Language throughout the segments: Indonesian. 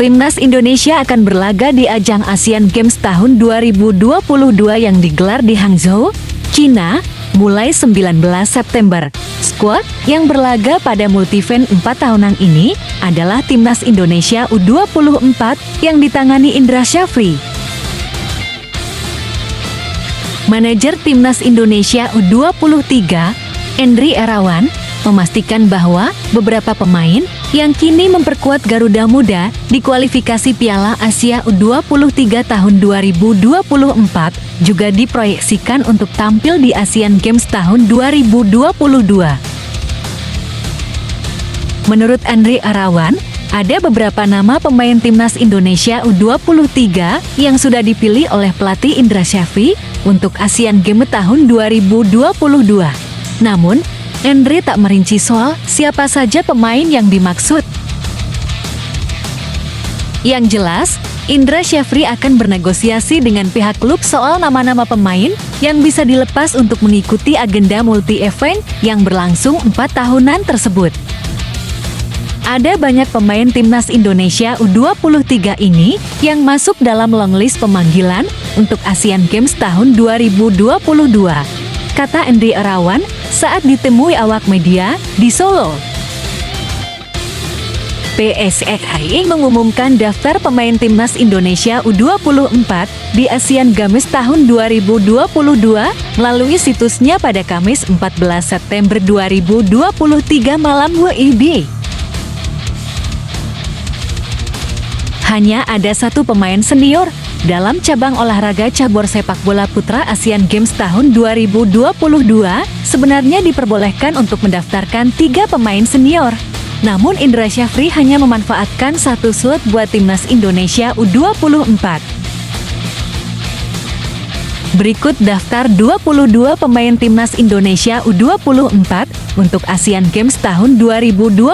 Timnas Indonesia akan berlaga di ajang Asian Games tahun 2022 yang digelar di Hangzhou, China, mulai 19 September. Skuad yang berlaga pada multi-event 4 tahunan ini adalah Timnas Indonesia U24 yang ditangani Indra Syafri. Manajer Timnas Indonesia U23, Endri Irawan, memastikan bahwa beberapa pemain yang kini memperkuat Garuda Muda di kualifikasi Piala Asia U23 tahun 2024 juga diproyeksikan untuk tampil di Asian Games tahun 2022. Menurut Endri Irawan, ada beberapa nama pemain Timnas Indonesia U23 yang sudah dipilih oleh pelatih Indra Syafri untuk Asian Games tahun 2022. Namun, Endri tak merinci soal siapa saja pemain yang dimaksud. Yang jelas, Indra Syafri akan bernegosiasi dengan pihak klub soal nama-nama pemain yang bisa dilepas untuk mengikuti agenda multi-event yang berlangsung 4 tahunan tersebut. Ada banyak pemain Timnas Indonesia U23 ini yang masuk dalam longlist pemanggilan untuk Asian Games tahun 2022, kata Endri Irawan saat ditemui awak media di Solo. PSSI mengumumkan daftar pemain Timnas Indonesia U24 di Asian Games tahun 2022 melalui situsnya pada Kamis 14 September 2023 malam WIB. Hanya ada satu pemain senior dalam cabang olahraga cabur sepak bola putra Asian Games tahun 2022 sebenarnya diperbolehkan untuk mendaftarkan 3 pemain senior. Namun Indra Syafri hanya memanfaatkan 1 slot buat Timnas Indonesia U24. Berikut daftar 22 pemain Timnas Indonesia U24 untuk Asian Games tahun 2022.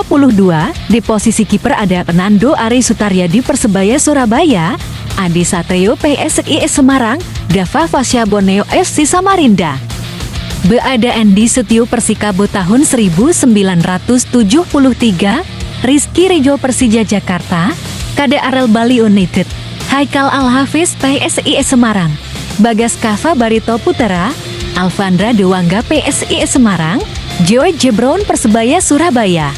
Di posisi kiper ada Fernando Ari Sutaryadi Persebaya Surabaya, Adi Satrio PSIS Semarang, Dava Fasya Borneo FC Samarinda. B. Ada Andi Setio Persikabo tahun 1973, Rizky Rijo Persija Jakarta, Kade Arel Bali United, Haikal Al-Hafiz PSIS Semarang, Bagas Kava Barito Putera, Alvandra Dewangga PSIS Semarang, Joy Jebron Persebaya Surabaya.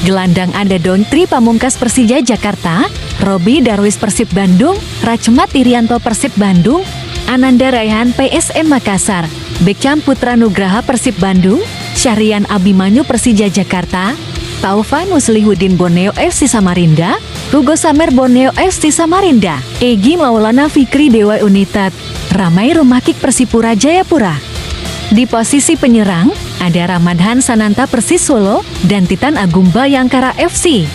Gelandang ada Dontri Pamungkas Persija Jakarta, Robi Darwis Persib Bandung, Rachmat Irianto Persib Bandung, Ananda Raihan PSM Makassar, Bekam Putra Nugraha Persib Bandung, Syahrian Abimanyu Persija Jakarta, Taufan Muslihuddin Borneo FC Samarinda, Hugo Samer Borneo FC Samarinda, Egi Maulana Fikri Dewa United, Ramai Rumakik Persipura Jayapura. Di posisi penyerang, ada Ramadhan Sananta Persis Solo dan Titan Agung Bayangkara FC.